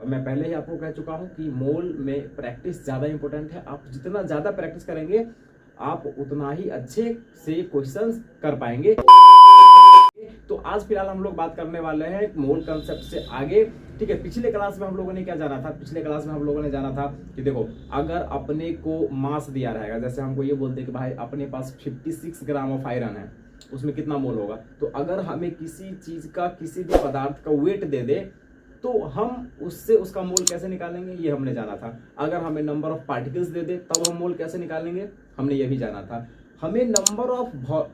मैं पहले ही आपको कह चुका हूं कि मोल में प्रैक्टिस ज़्यादा इंपॉर्टेंट है। आप जितना ज़्यादा प्रैक्टिस करेंगे आप उतना ही अच्छे से क्वेश्चंस कर पाएंगे। तो आज फिलहाल हम लोग बात करने वाले हैं मोल कंसेप्ट से आगे। ठीक है, पिछले क्लास में हम लोगों ने क्या जाना था? पिछले क्लास में हम लोगों ने जाना था कि देखो, अगर अपने को मास दिया रहेगा, जैसे हमको ये बोलते हैं कि भाई अपने पास 56 ग्राम ऑफ आयरन है, उसमें कितना मोल होगा। तो अगर हमें किसी चीज का, किसी भी पदार्थ का वेट दे दे तो हम उससे उसका मोल कैसे निकालेंगे, ये हमने जाना था। अगर हमें नंबर ऑफ पार्टिकल्स दे दे तब हम मोल कैसे निकालेंगे, हमने ये भी जाना था। हमें नंबर ऑफ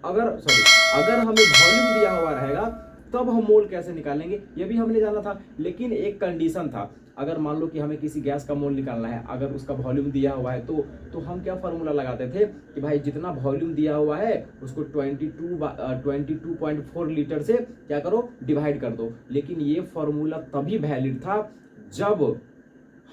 अगर हमें वॉल्यूम दिया हुआ रहेगा तब हम मोल कैसे निकालेंगे, ये भी हमने जाना था। लेकिन एक कंडीशन था, अगर मान लो कि हमें किसी गैस का मोल निकालना है, अगर उसका वॉल्यूम दिया हुआ है तो हम क्या फॉर्मूला लगाते थे कि भाई जितना वॉल्यूम दिया हुआ है उसको 22.4 लीटर से क्या करो, डिवाइड कर दो। लेकिन ये फॉर्मूला तभी वैलिड था जब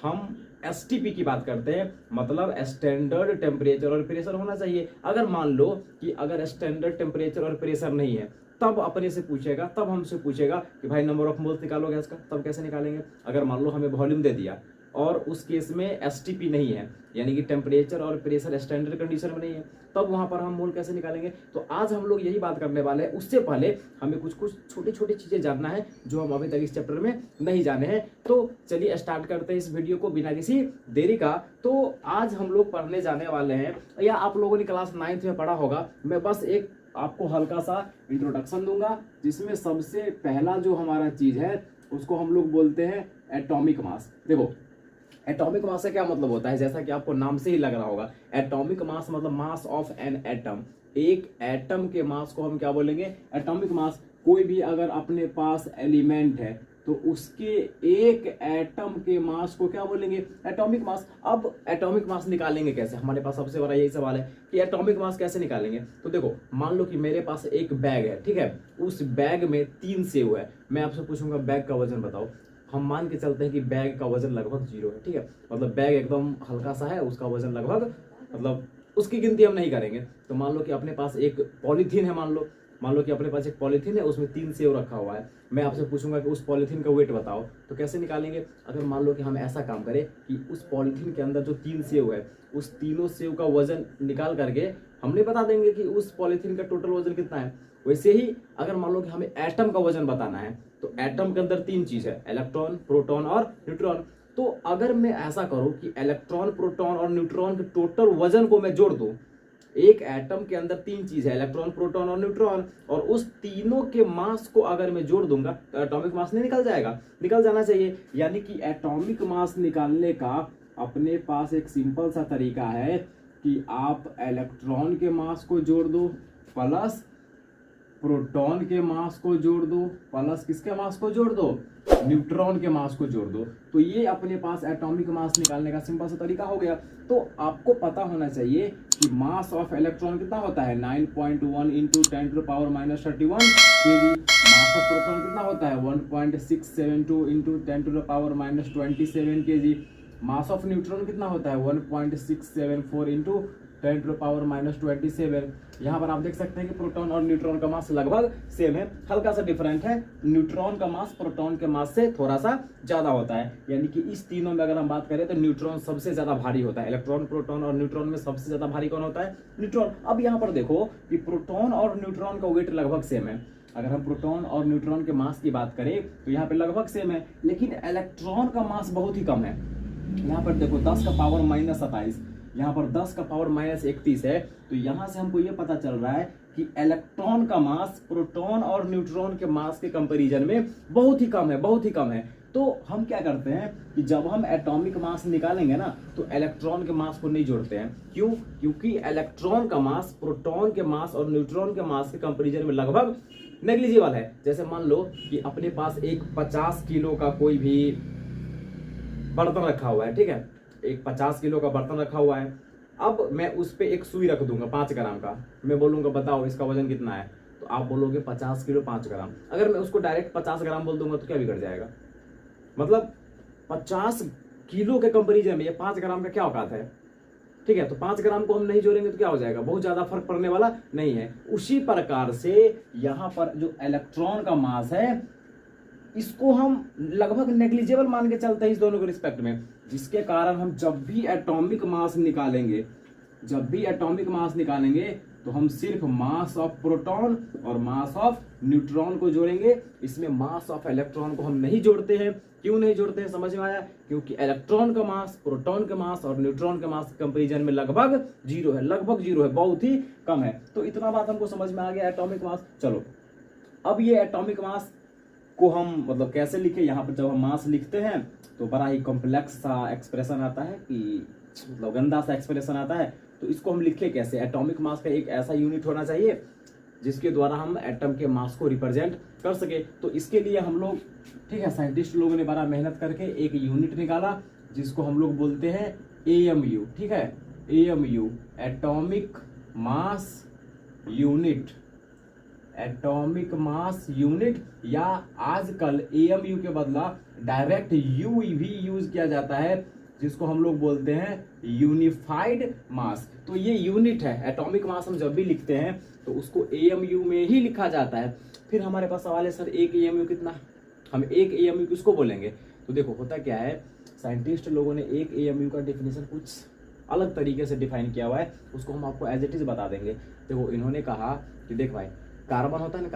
हम एसटीपी की बात करते हैं, मतलब स्टैंडर्ड टेम्परेचर और प्रेशर होना चाहिए। अगर मान लो कि अगर स्टैंडर्ड टेम्परेचर और प्रेशर नहीं है, तब अपने से पूछेगा, तब हमसे पूछेगा कि भाई नंबर ऑफ मोल्स निकालो गैस का, तब कैसे निकालेंगे। अगर मान लो हमें वॉल्यूम दे दिया और उस केस में एसटीपी नहीं है, यानी कि टेम्परेचर और प्रेशर स्टैंडर्ड कंडीशन में नहीं है, तब वहां पर हम मोल कैसे निकालेंगे। तो आज हम लोग यही बात करने वाले हैं। उससे पहले हमें कुछ कुछ छोटी छोटी चीजें जानना है जो हम अभी तक इस चैप्टर में नहीं जाने हैं। तो चलिए स्टार्ट करते हैं इस वीडियो को बिना किसी देरी का। तो आज हम लोग पढ़ने जाने वाले हैं, या आप लोगों ने क्लास 9th में पढ़ा होगा, मैं बस एक आपको हल्का सा इंट्रोडक्शन दूंगा, जिसमें सबसे पहला जो हमारा चीज है उसको हम लोग बोलते हैं एटॉमिक मास। देखो, एटॉमिक मास का क्या मतलब होता है, जैसा कि आपको नाम से ही लग रहा होगा, एटॉमिक मास मतलब मास ऑफ एन एटम। एक एटम के मास को हम क्या बोलेंगे, एटॉमिक मास। कोई भी अगर अपने पास एलिमेंट है तो उसके एक एटम के मास को क्या बोलेंगे, एटॉमिक मास। अब एटॉमिक मास निकालेंगे कैसे, हमारे पास सबसे बड़ा यही सवाल है कि एटॉमिक मास कैसे निकालेंगे। तो देखो, मान लो कि मेरे पास एक बैग है, ठीक है, उस बैग में 3 सेब है। मैं आपसे पूछूंगा बैग का वजन बताओ। हम मान के चलते हैं कि बैग का वजन लगभग 0 है, ठीक है, मतलब बैग एकदम हल्का सा है, उसका वजन लगभग, मतलब उसकी गिनती हम नहीं करेंगे। तो मान लो कि अपने पास एक पॉलीथीन है, मान लो कि अपने पास एक पॉलीथीन है, उसमें 3 सेव रखा हुआ है। मैं आपसे पूछूंगा कि उस पॉलीथीन का वेट बताओ, तो कैसे निकालेंगे। अगर मान लो कि हम ऐसा काम करें कि उस पॉलीथीन के अंदर जो 3 सेव है, उस तीनों सेव का वजन निकाल करके हमने बता देंगे कि उस पॉलीथीन का टोटल वजन कितना है। वैसे ही अगर मान लो कि हमें एटम का वजन बताना है, तो एटम के अंदर 3 चीज है, इलेक्ट्रॉन, प्रोटॉन और न्यूट्रॉन। तो अगर मैं ऐसा करूं कि इलेक्ट्रॉन, प्रोटॉन और न्यूट्रॉन के टोटल वजन को मैं जोड़ दूं, एक एटम के अंदर 3 चीज है, इलेक्ट्रॉन, प्रोटॉन और न्यूट्रॉन, और उस तीनों के मास को अगर मैं जोड़ दूंगा तो एटॉमिक मास नहीं निकल जाएगा, निकल जाना चाहिए। यानी कि एटॉमिक मास निकालने का अपने पास एक सिंपल सा तरीका है कि आप इलेक्ट्रॉन के मास को जोड़ दो प्लस प्रोटॉन के मास को जोड़ दो प्लस किसके मास को जोड़ दो, न्यूट्रॉन के मास को जोड़ दो। तो ये अपने पास एटॉमिक मास निकालने का सिंपल सा तरीका हो गया। तो आपको पता होना चाहिए कि मास ऑफ इलेक्ट्रॉन कितना होता है, 9.1 into 10⁻³ KG. Mass of proton कितना होता है, 1.672 into 10⁻27 KG. Mass of neutron कितना होता है, 1.674 इंटू 10⁻27। यहाँ पर आप देख सकते हैं कि प्रोटॉन और न्यूट्रॉन का मास लगभग सेम है, हल्का सा डिफरेंट है। न्यूट्रॉन का मास प्रोटॉन के मास से थोड़ा सा ज्यादा होता है। यानी कि इस तीनों में अगर हम बात करें तो न्यूट्रॉन सबसे ज्यादा भारी होता है। इलेक्ट्रॉन, प्रोटॉन और न्यूट्रॉन में सबसे ज्यादा भारी कौन होता है, न्यूट्रॉन। अब यहाँ पर देखो कि प्रोटॉन और न्यूट्रॉन का वेट लगभग सेम है। अगर हम प्रोटॉन और न्यूट्रॉन के मास की बात करें तो यहाँ पे लगभग सेम है, लेकिन इलेक्ट्रॉन का मास बहुत ही कम है। यहाँ पर देखो 10⁻⁻27, यहाँ पर 10⁻⁻31 है। तो यहाँ से हमको ये पता चल रहा है कि इलेक्ट्रॉन का मास प्रोटॉन और न्यूट्रॉन के मास के कंपैरिजन में बहुत ही कम है, बहुत ही कम है। तो हम क्या करते हैं कि जब हम एटॉमिक मास निकालेंगे ना, तो इलेक्ट्रॉन के मास को नहीं जोड़ते हैं। क्यों? क्योंकि इलेक्ट्रॉन का मास प्रोटॉन के मास और न्यूट्रॉन के मास के कंपैरिजन में लगभग नेग्लिजिबल है। जैसे मान लो कि अपने पास एक 50 किलो का कोई भी बर्तन रखा हुआ है, ठीक है, एक 50 किलो का बर्तन रखा हुआ है। अब मैं उस पे एक सुई रख दूंगा 5 ग्राम का, मैं बोलूंगा बताओ इसका वजन कितना है, तो आप बोलोगे 50 किलो 5 ग्राम। अगर मैं उसको डायरेक्ट 50 ग्राम बोल दूंगा तो क्या बिगड़ जाएगा, मतलब 50 किलो के कंपैरिजन में ये 5 ग्राम का क्या औकात है, ठीक है। तो 5 ग्राम को हम नहीं जोड़ेंगे तो क्या हो जाएगा, बहुत ज्यादा फर्क पड़ने वाला नहीं है। उसी प्रकार से यहाँ पर जो इलेक्ट्रॉन का मास है इसको हम लगभग नेग्लिजिबल मान के चलते हैं इस दोनों के रिस्पेक्ट में, जिसके कारण हम जब भी एटॉमिक मास निकालेंगे तो हम सिर्फ मास ऑफ प्रोटॉन और मास ऑफ न्यूट्रॉन को जोड़ेंगे। इसमें मास ऑफ इलेक्ट्रॉन को हम नहीं जोड़ते हैं। क्यों नहीं जोड़ते हैं समझ में आया? क्योंकि इलेक्ट्रॉन का मास प्रोटॉन के मास और न्यूट्रॉन के मास कंपैरिजन में लगभग जीरो है, बहुत ही कम है। तो इतना बात हमको समझ में आ गया एटॉमिक मास। चलो अब ये एटॉमिक मास को हम मतलब कैसे लिखे, यहाँ पर जब हम मास लिखते हैं तो बड़ा ही कॉम्प्लेक्स सा एक्सप्रेशन आता है, कि मतलब गंदा सा एक्सप्रेशन आता है। तो इसको हम लिखे कैसे? एटॉमिक मास का एक ऐसा यूनिट होना चाहिए जिसके द्वारा हम एटम के मास को रिप्रेजेंट कर सके। तो इसके लिए हम लोग, ठीक है, साइंटिस्ट लोगों ने बड़ा मेहनत करके एक यूनिट निकाला जिसको हम लोग बोलते हैं AMU, ठीक है, AMU एटॉमिक मास यूनिट, या आजकल AMU के बदला डायरेक्ट U भी यूज किया जाता है, जिसको हम लोग बोलते हैं यूनिफाइड मास। तो ये यूनिट है, एटॉमिक मास हम जब भी लिखते हैं तो उसको AMU में ही लिखा जाता है। फिर हमारे पास सवाल है, सर एक AMU कितना? हम एक AMU किसको बोलेंगे? तो देखो होता क्या है, साइंटिस्ट लोगों ने एक AMU का डेफिनेशन कुछ अलग तरीके से डिफाइन किया हुआ है, उसको हम आपको एज इट इज बता देंगे। देखो इन्होंने कहा कि देख भाई, कार्बन होता है ना,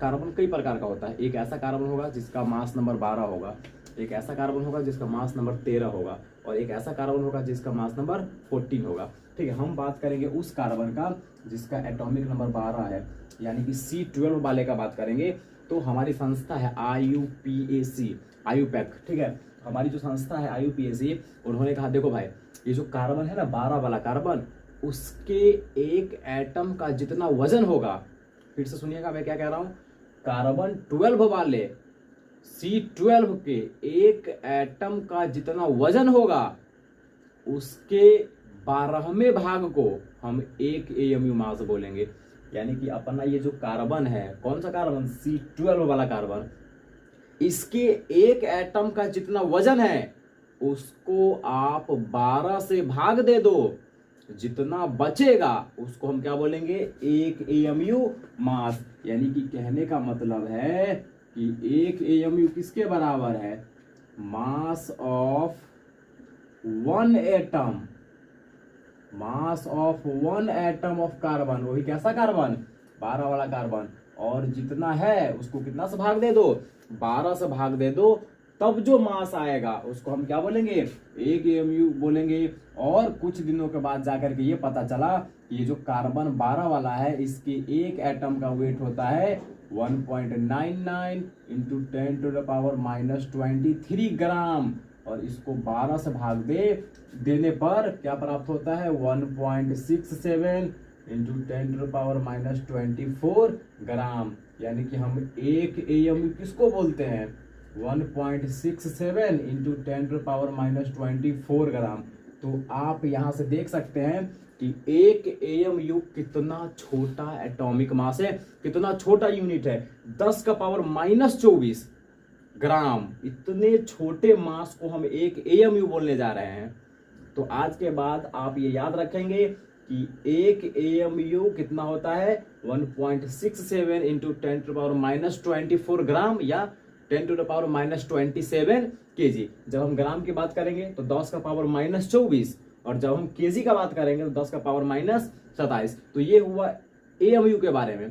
कार्बन कई प्रकार का होता है। एक ऐसा कार्बन होगा जिसका मास नंबर 12 होगा, एक ऐसा कार्बन होगा जिसका मास नंबर 13 होगा, और एक ऐसा कार्बन होगा जिसका मास नंबर 14 होगा। ठीक है, हम बात करेंगे उस कार्बन का जिसका एटॉमिक नंबर 12 है, यानी कि C12 वाले का बात करेंगे। तो हमारी संस्था है IUPAC, ठीक है, हमारी जो संस्था है IUPAC, उन्होंने कहा देखो भाई, ये जो कार्बन है ना 12 वाला कार्बन, उसके एक एटम का जितना वजन होगा, फिर से सुनिएगा मैं क्या कह रहा हूं, कार्बन 12 वाले C12 के एक एटम का जितना वजन होगा, उसके 12वें भाग को हम एक AMU मास बोलेंगे। यानी कि अपना ये जो कार्बन है, कौन सा कार्बन? C12 वाला कार्बन, इसके एक एटम का जितना वजन है उसको आप 12 से भाग दे दो, जितना बचेगा उसको हम क्या बोलेंगे? एक AMU मास। यानी कि कहने का मतलब है कि एक AMU किसके बराबर है? Mass of one atom of carbon. वही कैसा कार्बन? 12 वाला कार्बन। और जितना है उसको कितना से भाग दे दो? 12 से भाग दे दो, तब जो मास आएगा उसको हम क्या बोलेंगे? एक AMU बोलेंगे। और कुछ दिनों के बाद जाकर के ये पता चला कि ये जो कार्बन 12 वाला है, इसके एक एटम का वेट होता है 1.99 इंटू 10⁻⁻23 ग्राम, और इसको 12 से भाग देने पर क्या प्राप्त होता है? 1.67 इंटू 10⁻⁻24 ग्राम। यानी कि हम एक AMU किसको बोलते हैं? 1.67 इंटू 10⁻⁻24 ग्राम। तो आप यहां से देख सकते हैं कि एक AMU कितना छोटा एटॉमिक मास है, कितना छोटा यूनिट है, 10⁻⁻24 ग्राम। इतने छोटे मास को हम एक AMU बोलने जा रहे हैं। तो आज के बाद आप ये याद रखेंगे कि एक AMU कितना होता है? 1.67 इंटू 10⁻⁻24 ग्राम, या 10⁻⁻27 kg। जब हम ग्राम की बात करेंगे तो 10⁻⁻24, और जब हम kg का बात करेंगे तो 10⁻⁻27। तो ये हुआ AMU के बारे में।